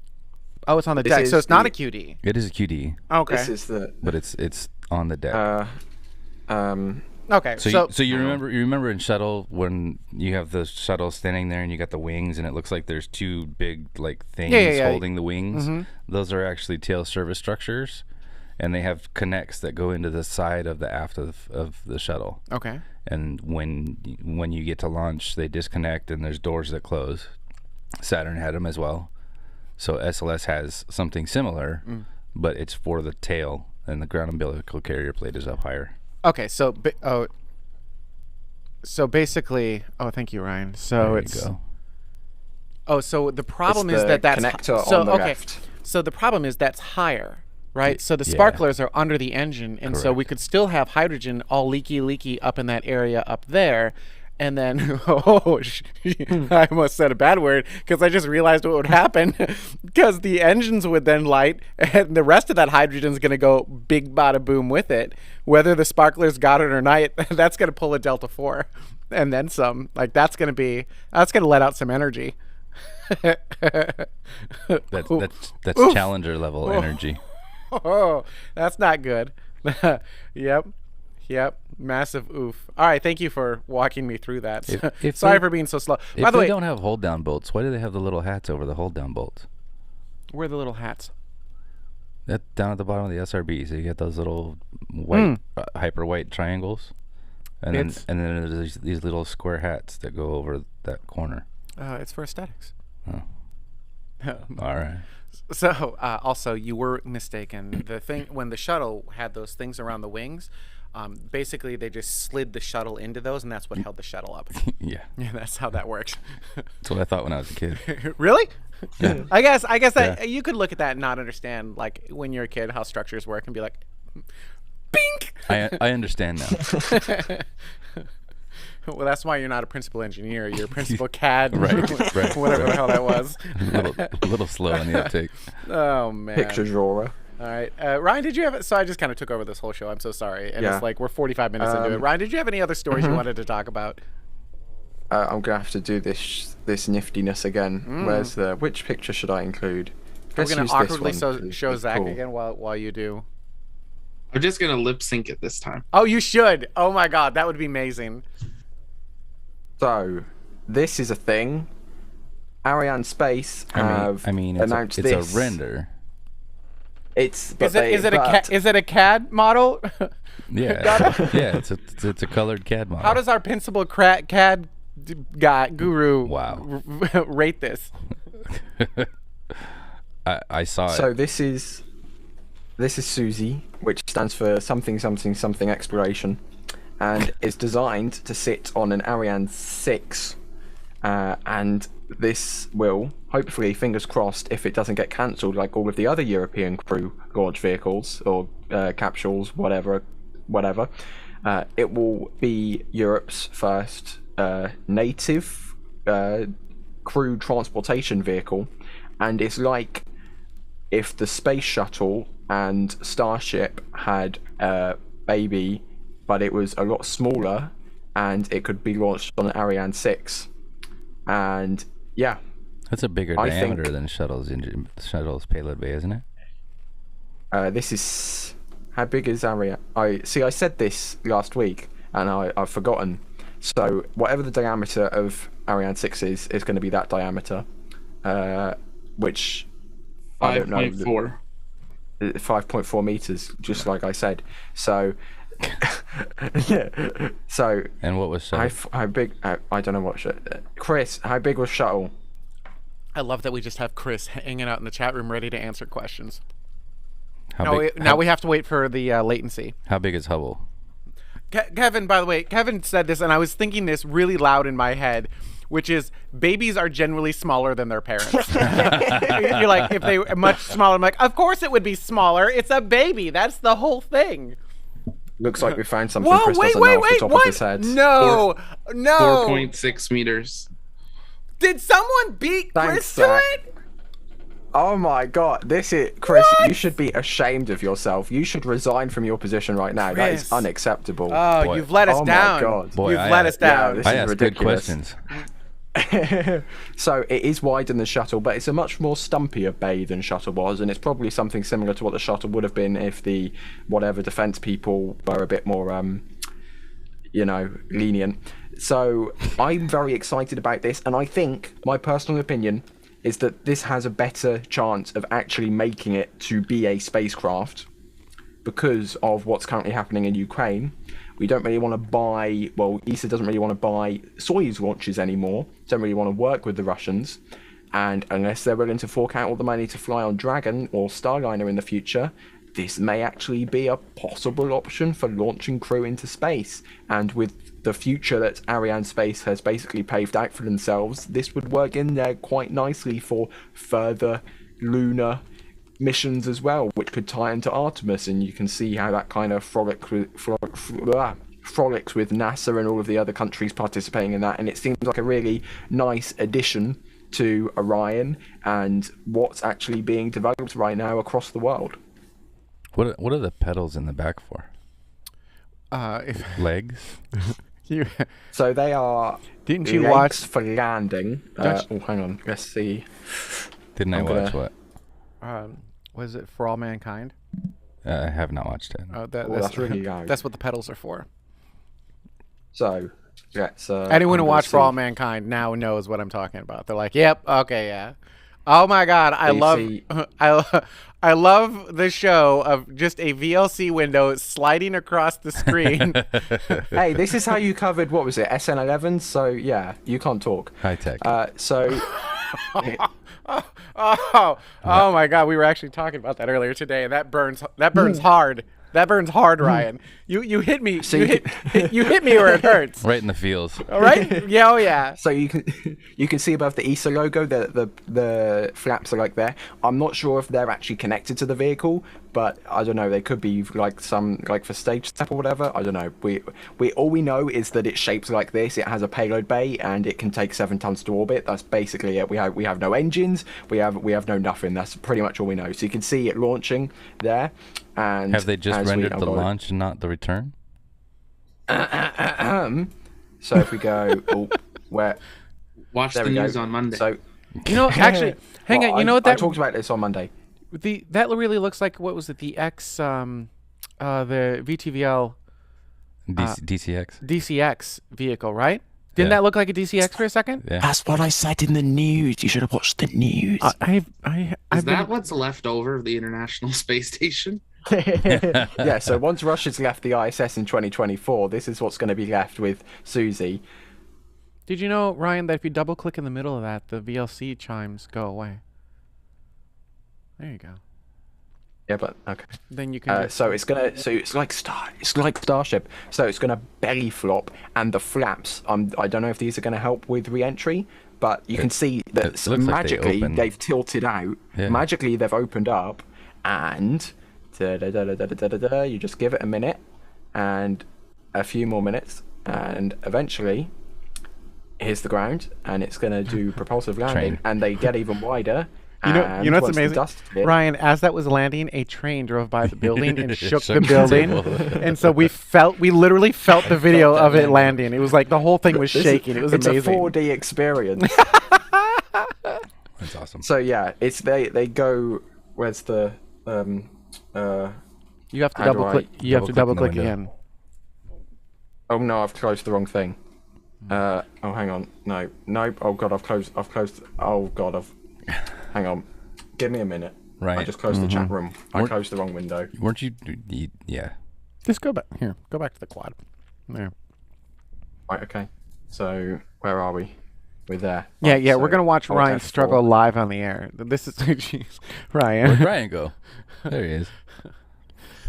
Oh, it's on the This deck, so is it's not the- a QD. It is a QD, Okay. This is the but it's on the deck. Okay. So you remember in shuttle when you have the shuttle standing there and you got the wings and it looks like there's two big like things Yeah. holding the wings. Those are actually tail service structures, and they have connects that go into the side of the aft of the shuttle. Okay. And when you get to launch, they disconnect and there's doors that close. Saturn had them as well. So SLS has something similar, but it's for the tail, and the ground umbilical carrier plate is up higher. Okay. So basically, thank you, Ryan. So There it's you go. so the problem It's is the that's connector so on the okay. left. So the problem is that's higher, right? So the Yeah. sparklers are under the engine, and so we Correct. could still have hydrogen all leaky up in that area up there. And then, I almost said a bad word because I just realized what would happen because the engines would then light and the rest of that hydrogen is going to go big bada boom with it. Whether the sparklers got it or not, that's going to pull a Delta 4 and then some. Like that's going to let out some energy. That's Challenger level energy. Oh, that's not good. Yep. Massive oof. All right, thank you for walking me through that. If Sorry they- for being so slow. If By the they way, don't have hold down bolts, why do they have the little hats over the hold down bolts? where are the little hats? That down at the bottom of the SRB, so you get those little white, hyper white triangles, and It's- then there's these little square hats that go over that corner. It's for aesthetics. All right. So, also, you were mistaken. The thing when the shuttle had those things around the wings, basically they just slid the shuttle into those, and that's what held the shuttle up. Yeah, Yeah, that's how that works. that's what I thought when I was a kid. Really? I guess that Yeah. you could look at that and not understand, like when you're a kid, how structures work, and be like, "Bink." I understand now. Well, that's why you're not a principal engineer. You're a principal CAD, Right, whatever the hell that was. a little slow on the uptake. Oh man. Picture drawer. All right, Ryan, did you have? So I just kind of took over this whole show. I'm so sorry, and Yeah. it's like we're 45 minutes into it. Ryan, did you have any other stories you wanted to talk about? I'm gonna have to do this niftiness again. Which picture should I include? We're Let's gonna use this awkwardly one, 'cause show it's Zach cool. again while you do. I'm just gonna lip sync it this time. Oh, you should. Oh my God, that would be amazing. So, this is a thing. Ariane Space have I mean, announced it's this. a render. Is it a CAD model? Yeah, yeah. It's a colored CAD model. How does our principal CAD guy guru Wow. rate this? I saw it. So this is Suzy, which stands for something exploration, and is designed to sit on an Ariane 6, and this will hopefully, fingers crossed, if it doesn't get cancelled like all of the other European crew launch vehicles or capsules, whatever, it will be Europe's first native crew transportation vehicle, and it's like if the space shuttle and Starship had a baby, but it was a lot smaller, and it could be launched on an Ariane 6. And yeah, That's a bigger I diameter think- than shuttle's payload bay, isn't it? this is how big is Ariane? I said this last week, and I've forgotten. So whatever the diameter of Ariane 6 is going to be that diameter, which I don't know. 5.4. 5.4 meters, just like I said. So, yeah. So, And what was shuttle? how big? I don't know what. Chris, how big was shuttle? I love that we just have Chris hanging out in the chat room ready to answer questions. How Now we have to wait for the latency. How big is Hubble? Kevin, by the way, Kevin said this, and I was thinking this really loud in my head, which is babies are generally smaller than their parents. You're like, if they were much smaller, I'm like, of course it would be smaller. It's a baby. That's the whole thing. Looks like we found something Whoa, Chris wait, doesn't know wait, off the wait, top what? of his head. No, no. 4.6 meters. Did someone beat Thanks, Chris to Zach. it? Oh my god, this is Chris. What? You should be ashamed of yourself. You should resign from your position right now. That is Chris. unacceptable. Oh, Boy. you've let us Oh my down. God. Boy, You've I let asked- us down. this I is asked good ridiculous. questions. So it is wider than the shuttle, but it's a much more stumpier bay than shuttle was, and it's probably something similar to what the shuttle would have been if the whatever defense people were a bit more lenient. So I'm very excited about this, and I think my personal opinion is that this has a better chance of actually making it to be a spacecraft because of what's currently happening in Ukraine. We don't really want to buy, well, ESA doesn't really want to buy Soyuz launches anymore, don't really want to work with the Russians, and unless they're willing to fork out all the money to fly on Dragon or Starliner in the future, this may actually be a possible option for launching crew into space. And with the future that Ariane Space has basically paved out for themselves, this would work in there quite nicely for further lunar missions as well, which could tie into Artemis, and you can see how that kind of frolics with NASA and all of the other countries participating in that, and it seems like a really nice addition to Orion and what's actually being developed right now across the world. What are the pedals in the back for? If Legs? you So they are didn't you legs watch? for landing. Don't Oh, hang on, let's see. Didn't I I'm watch gonna- what? Was it For All Mankind? I have not watched it. That's really loud. That's what the pedals are for. So let's. Anyone who I'm gonna watched For All see. Mankind now knows what I'm talking about. They're like, "Yep, okay, yeah." Oh my God, I You love, see- I love the show of just a VLC window sliding across the screen. Hey, this is how you covered, what was it, SN11? So yeah, you can't talk. High tech. So oh my God, we were actually talking about that earlier today, and that burns hard. That burns hard, Ryan. You hit me. So you hit me where it hurts. Right in the feels. All right? Yeah, oh yeah. So you can see above the ESA logo, the flaps are like there. I'm not sure if they're actually connected to the vehicle, but I don't know. They could be like for stage step or whatever. I don't know. We all we know is that it's shaped like this. It has a payload bay and it can take 7 tons to orbit. That's basically it. We have no engines. We have no nothing. That's pretty much all we know. So you can see it launching there. And Have they just as rendered I've the got it. launch and not the return? So if we go, where Watch there the we news go. on Monday. So You know, actually, hang well, on. You know what that I talked about this on Monday. that really looks like? What was it? The the VTVL DCX. DCX vehicle, right? Didn't Yeah. that look like a DCX for a second? Yeah. That's what I said in the news. You should have watched the news. I've Is been, that what's left over of the International Space Station? Yeah, so once Russia's left the ISS in 2024, this is what's going to be left with Susie. Did you know, Ryan, that if you double click in the middle of that, the VLC chimes go away? There you go. Yeah, but okay. Then you can. So it's like Starship. So it's gonna belly flop, and the flaps. I don't know if these are gonna help with re-entry, but you can see that looks like they magically open. they've tilted out. Yeah. Magically they've opened up, and you just give it a minute, and a few more minutes, and eventually, here's the ground, and it's gonna do propulsive landing, Train. and they get even wider. You know and what's once the amazing? dust hit- Ryan, as that was landing, a train drove by the building and shook the Shook the building. table. And so we literally felt the video of it landing. It was like the whole thing was shaking. It was it's amazing. a 4D experience. That's awesome. So yeah, it's they go. Where's the You have to How do double I click. You have to double double-click click in the again. Oh no, I've closed the wrong thing. Oh, hang on. No. Oh god, I've closed. Oh god, Hang on. Give me a minute. Right. I just closed the chat room. I Weren't- closed the wrong window. Weren't you? Yeah. Just go back here. Go back to the quad. There. Right. Okay. So where are we? We're there. Yeah, Right, yeah. so We're gonna watch Alt Ryan F4. struggle live on the air. This is jeez, Where'd Ryan. Brian go? There he is.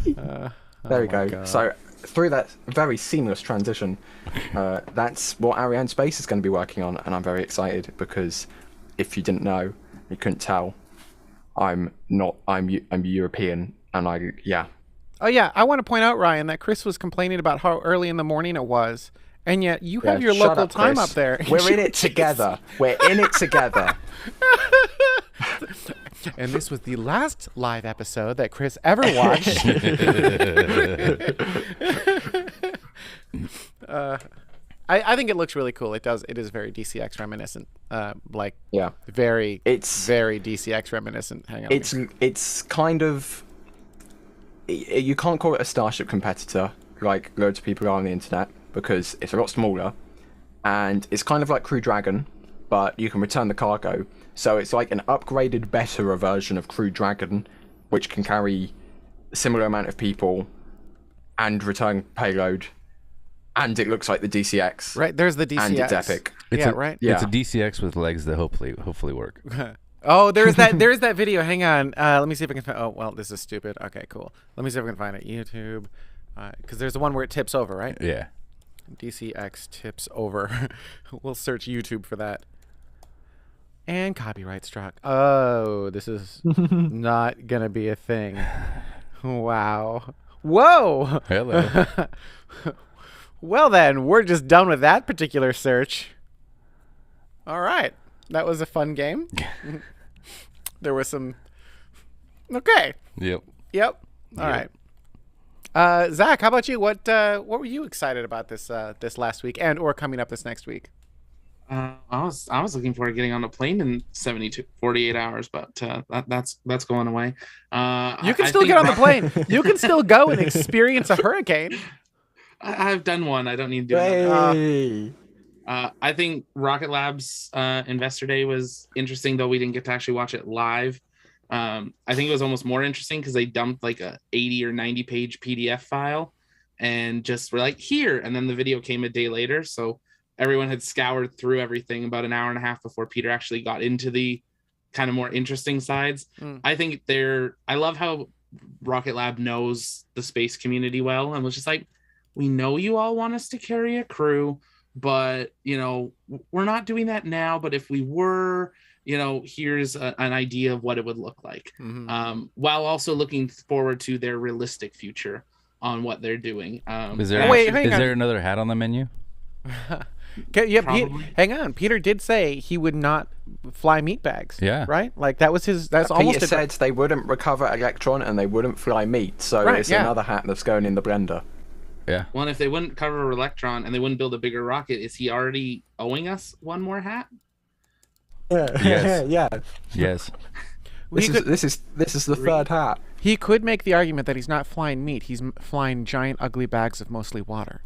There we go. So through that very seamless transition, that's what Ariane Space is going to be working on, and I'm very excited because if you didn't know, you couldn't tell, I'm European, and yeah. Oh yeah, I want to point out, Ryan, that Chris was complaining about how early in the morning it was, and yet you have your shut local up, time Chris. up there. We're in it together. We're in it together. And this was the last live episode that Chris ever watched. I think it looks really cool. It does. It is very DCX reminiscent. Like Yeah. very. It's very DCX reminiscent. Hang on. it's kind of, you can't call it a Starship competitor like loads of people are on the internet because it's a lot smaller, and it's kind of like Crew Dragon, but you can return the cargo. So it's like an upgraded, better version of Crew Dragon, which can carry a similar amount of people and return payload, and it looks like the DCX. Right, there's the DCX. And it's epic. Yeah, right. Yeah. It's a DCX with legs that hopefully work. Oh, there's that video. Hang on. Let me see if I can find. Oh, well, this is stupid. Okay, cool. Let me see if I can find it. YouTube, because there's the one where it tips over, right? Yeah. DCX tips over. We'll search YouTube for that. And copyright struck. Oh, this is not gonna be a thing. Wow. Whoa. Hello. Well then, we're just done with that particular search. All right. That was a fun game. There was some. Okay. Yep. Yep. All right. Zach, how about you? What were you excited about this last week and or coming up this next week? I was looking forward to getting on a plane in 48 hours, but that's going away. You can still get on the plane. You can still go and experience a hurricane. I've done one. I don't need to do another. Hey. I think Rocket Lab's Investor Day was interesting, though we didn't get to actually watch it live. I think it was almost more interesting because they dumped like a 80 or 90 page PDF file and just were like, here. And then the video came a day later. So everyone had scoured through everything about an hour and a half before Peter actually got into the kind of more interesting sides. I think I love how Rocket Lab knows the space community well and was just like, we know you all want us to carry a crew, but, we're not doing that now. But if we were, here's an idea of what it would look like, while also looking forward to their realistic future on what they're doing. Is there another hat on the menu? Hang on. Peter did say he would not fly meat bags. Yeah. Right? Like that was his. That's almost. Peter said they wouldn't recover Electron and they wouldn't fly meat. So Right, it's yeah. another hat that's going in the blender. Yeah. Well, if they wouldn't cover Electron and they wouldn't build a bigger rocket, is he already owing us one more hat? Yes. yeah. Yes. This is the third hat. He could make the argument that he's not flying meat. He's flying giant, ugly bags of mostly water.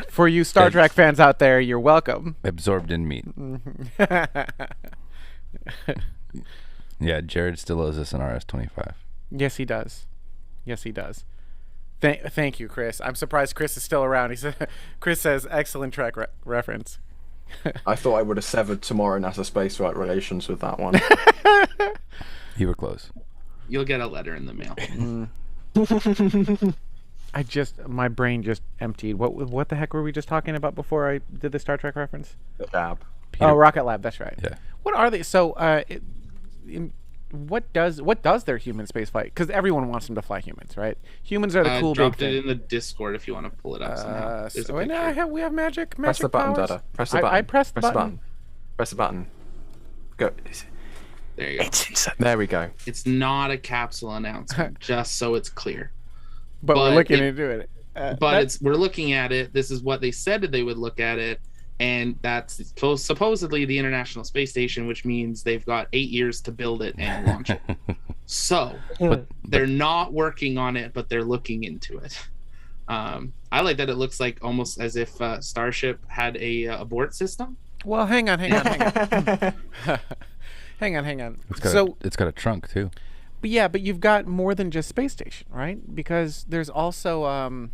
For you Star Trek fans out there, you're welcome. Absorbed in meat. Yeah, Jared still owes us an RS-25. Yes, he does. Yes, he does. Thank you, Chris. I'm surprised Chris is still around. He said, Chris says, excellent Trek reference. I thought I would have severed tomorrow NASA space flight relations with that one. You were close. You'll get a letter in the mail. My brain just emptied. What the heck were we just talking about before I did the Star Trek reference? The lab. Oh, Rocket Lab. That's right. Yeah. What are they? So, what does their human space flight? Because everyone wants them to fly humans, right? Humans are the cool big Dropped thing. it in the Discord if you want to pull it up somehow. There's a picture. We have magic Press the button, powers. Dada. Press the button. I pressed the button. Press the button. Go. There you go. There we go. It's not a capsule announcement, just so it's clear. But we're But looking it- into it. We're looking at it. This is what they said that they would look at it, and that's supposedly the International Space Station, which means they've got 8 years to build it and launch it. So they're not working on it, but they're looking into it. I like that it looks like almost as if Starship had a abort system. Well, hang on. hang on. It's got a trunk too. But you've got more than just space station, right? Because there's also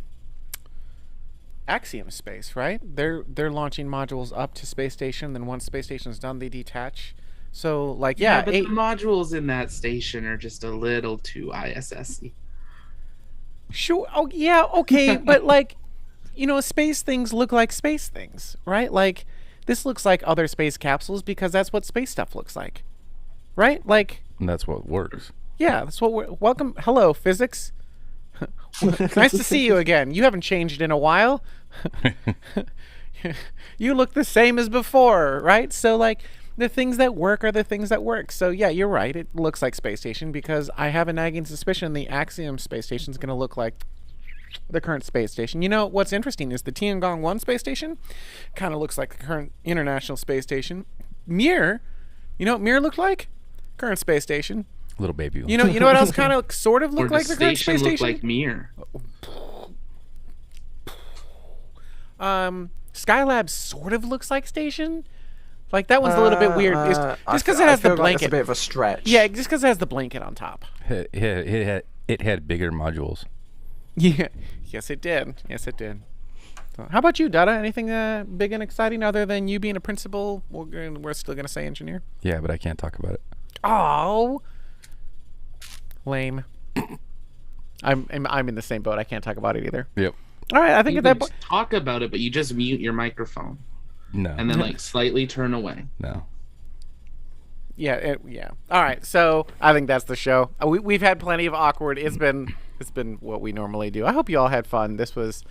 Axiom Space, right? They're launching modules up to space station. Then once space station's done, they detach. So But the modules in that station are just a little too ISS-y. Sure. Oh, yeah. Okay. But space things look like space things, right? Like this looks like other space capsules because that's what space stuff looks like, right? Like. And that's what works. Yeah, that's what we're. Welcome. Hello, physics. Nice to see you again. You haven't changed in a while. You look the same as before, right? So, the things that work are the things that work. So, yeah, you're right. It looks like space station because I have a nagging suspicion the Axiom space station is going to look like the current space station. You know, what's interesting is the Tiangong 1 space station kind of looks like the current International Space Station. Mir, you know what Mir looked like? Current space station. Little baby one. You know what else kind of sort of looked Or like the the current station space looked station? like Mir. Skylab sort of looks like station. Like that one's a little bit weird. Just because it I has the feel like blanket. it's a bit of a stretch. Yeah, just because it has the blanket on top. It had bigger modules. Yeah. Yes, it did. Yes, it did. So, how about you, Dada? Anything big and exciting other than you being a principal? We're still gonna say engineer. Yeah, but I can't talk about it. Oh, lame. I'm in the same boat. I can't talk about it either. Yep. All right, I think You at that can point. talk about it, but you just mute your microphone No. and then slightly turn away. No. Yeah. All right. So I think that's the show. We've had plenty of awkward. It's been what we normally do. I hope you all had fun. This was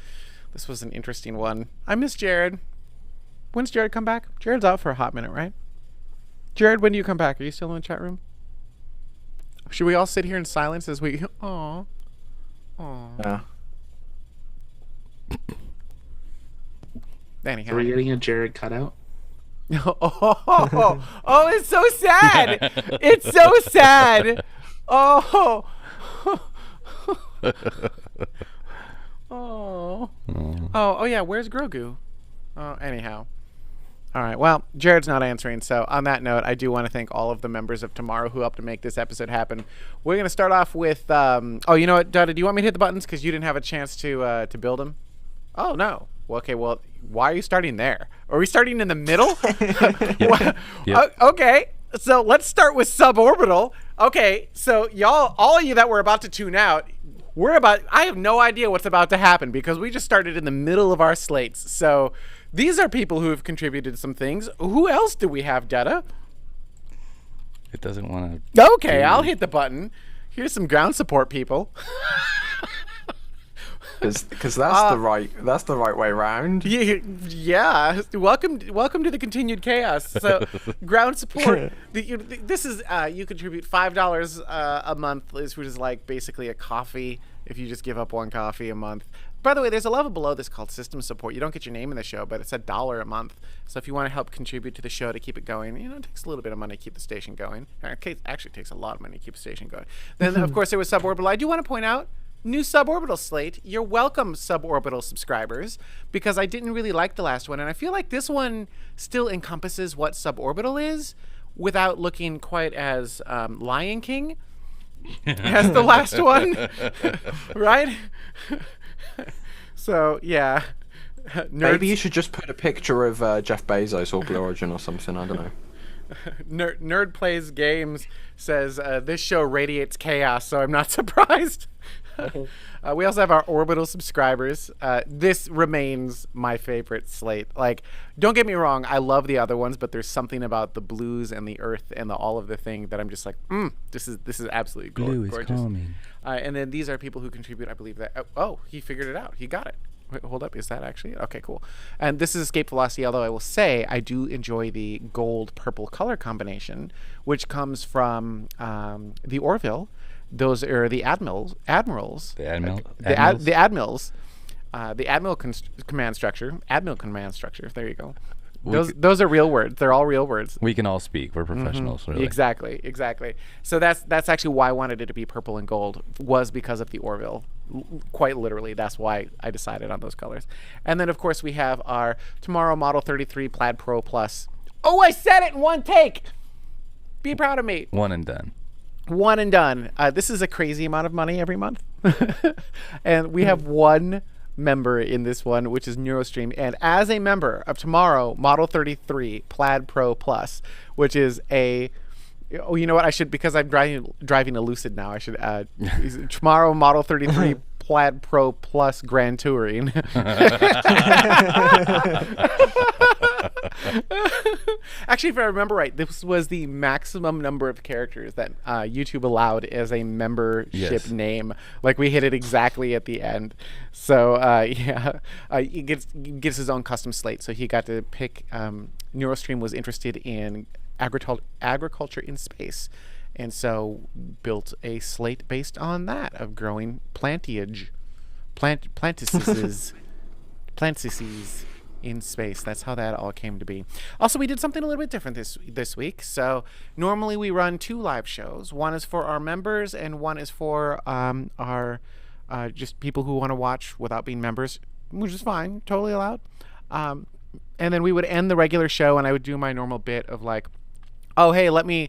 an interesting one. I miss Jared. When's Jared come back? Jared's out for a hot minute, right? Jared, when do you come back? Are you still in the chat room? Should we all sit here in silence as we? Aw. Yeah. Anyhow. Are we getting a Jared cutout? Oh, it's so sad. It's so sad. Oh. Oh, yeah. Where's Grogu? Anyhow. All right. Well, Jared's not answering. So on that note, I do want to thank all of the members of Tomorrow who helped to make this episode happen. We're going to start off with, oh, you know what, Dada, do you want me to hit the buttons? Because you didn't have a chance to build them. Oh, no. Well, okay. Well, why are you starting there? Are we starting in the middle? Yep. Okay. So let's start with suborbital. Okay. So y'all, all of you that were about to tune out, I have no idea what's about to happen because we just started in the middle of our slates. So these are people who have contributed some things. Who else do we have, Dada? It doesn't want to. Okay, I'll hit the button. Here's some ground support people. Because that's the right way round. Yeah. Welcome to the continued chaos. So, ground support. This is you contribute $5 a month, which is like basically a coffee if you just give up one coffee a month. By the way, there's a level below this called system support. You don't get your name in the show, but it's $1 a month. So if you want to help contribute to the show to keep it going, it takes a little bit of money to keep the station going. It actually takes a lot of money to keep the station going. Then, of course, there was Suborbital. I do want to point out, new Suborbital slate. You're welcome, Suborbital subscribers, because I didn't really like the last one. And I feel like this one still encompasses what Suborbital is without looking quite as Lion King as the last one. Right? So, yeah. Maybe you should just put a picture of Jeff Bezos or Blue Origin or something. I don't know. Nerd Plays Games says, this show radiates chaos, so I'm not surprised. We also have our Orbital subscribers. This remains my favorite slate. Like, don't get me wrong, I love the other ones, but there's something about the blues and the earth and all of the thing that I'm just like, this is absolutely Blue gorgeous. is calming. And then these are people who contribute, I believe that. Oh, he figured it out. He got it. Wait, hold up. Is that actually it? Okay, cool. And this is Escape Velocity, although I will say I do enjoy the gold-purple color combination, which comes from the Orville. Those are the admirals. The admirals. The admiral command structure. Admiral command structure. There you go. Those are real words. They're all real words. We can all speak. We're professionals, really. Exactly. So that's actually why I wanted it to be purple and gold, was because of the Orville. Quite literally, that's why I decided on those colors. And then, of course, we have our TMRO Model 33 Plaid Pro Plus. Oh, I said it in one take! Be proud of me. One and done. One and done. This is a crazy amount of money every month. And we have one member in this one, which is Neurostream. And as a member of TMRO Model 33 Plaid Pro Plus, which is a... Oh, you know what? I should, because I'm driving a Lucid now, I should add TMRO Model 33 Plaid Pro Plus Grand Touring. Actually, if I remember right, this was the maximum number of characters that YouTube allowed as a membership name. Like, we hit it exactly at the end. So, he gets his own custom slate. So he got to pick. Neurostream was interested in agriculture in space, and so built a slate based on that, of growing plantices in space. That's how that all came to be. Also, we did something a little bit different this week. So normally we run 2 live shows. One is for our members, and one is for our just people who want to watch without being members, which is fine, totally allowed. And then we would end the regular show, and I would do my normal bit of like, oh, hey, let me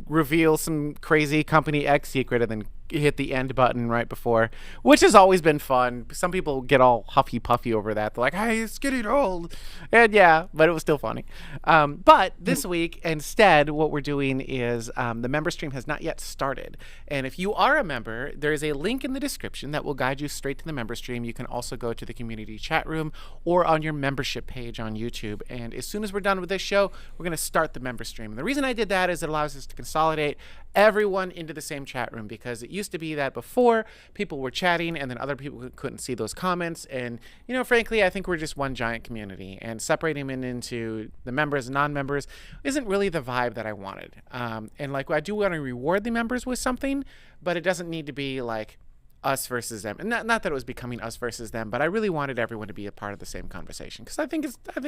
reveal some crazy Company X secret, and then hit the end button right before, which has always been fun. Some people get all huffy puffy over that. They're like, hey, it's getting old. And yeah, but it was still funny. But this week, instead, what we're doing is the member stream has not yet started. And if you are a member, there is a link in the description that will guide you straight to the member stream. You can also go to the community chat room or on your membership page on YouTube. And as soon as we're done with this show, we're going to start the member stream. And the reason I did that is it allows us to consolidate everyone into the same chat room, because it used to be that before people were chatting and then other people couldn't see those comments. And, frankly, I think we're just one giant community, and separating them into the members and non-members isn't really the vibe that I wanted. And like, I do want to reward the members with something, but it doesn't need to be like us versus them. And not that it was becoming us versus them, but I really wanted everyone to be a part of the same conversation, because I think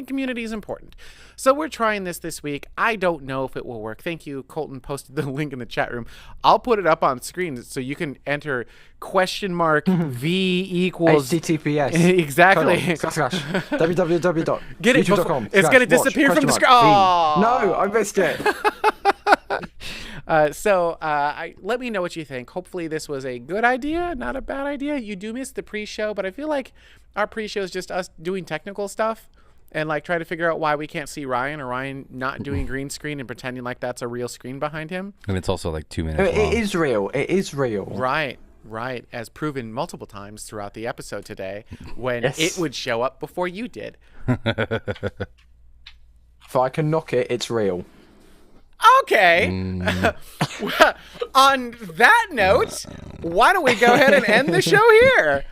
community is important. So we're trying this week. I don't know if it will work. Thank you. Colton posted the link in the chat room. I'll put it up on screen so you can enter $V equals HTTPS. Exactly. www.youtube.com. It's going to disappear from the screen. Oh. No, I missed it. Let me know what you think. Hopefully this was a good idea, not a bad idea. You do miss the pre-show, but I feel like our pre-show is just us doing technical stuff and like try to figure out why we can't see Ryan, or Ryan not doing green screen and pretending like that's a real screen behind him. And it's also like 2 minutes long. It is real. It is real. Right. As proven multiple times throughout the episode today, when it would show up before you did. If I can knock it, it's real. Okay. On that note, why don't we go ahead and end the show here?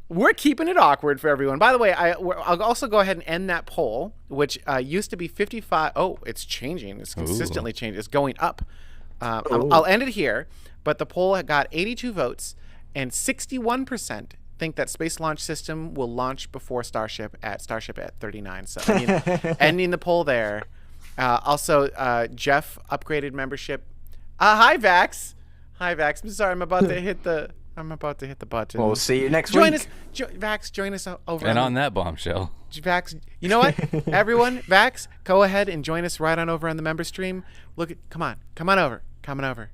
We're keeping it awkward for everyone. By the way, I'll also go ahead and end that poll, which used to be 55. Oh, it's changing. It's consistently changing. It's going up. I'll end it here. But the poll got 82 votes, and 61% think that Space Launch System will launch before Starship at 39. So I mean, ending the poll there. Also, Jeff upgraded membership. Hi Vax. Hi Vax. I'm sorry. I'm about to hit the button. We'll see you next join week. us, Vax. Join us over. And on that bombshell. Vax, you know what? Everyone, Vax, go ahead and join us right on over on the member stream. Come on over.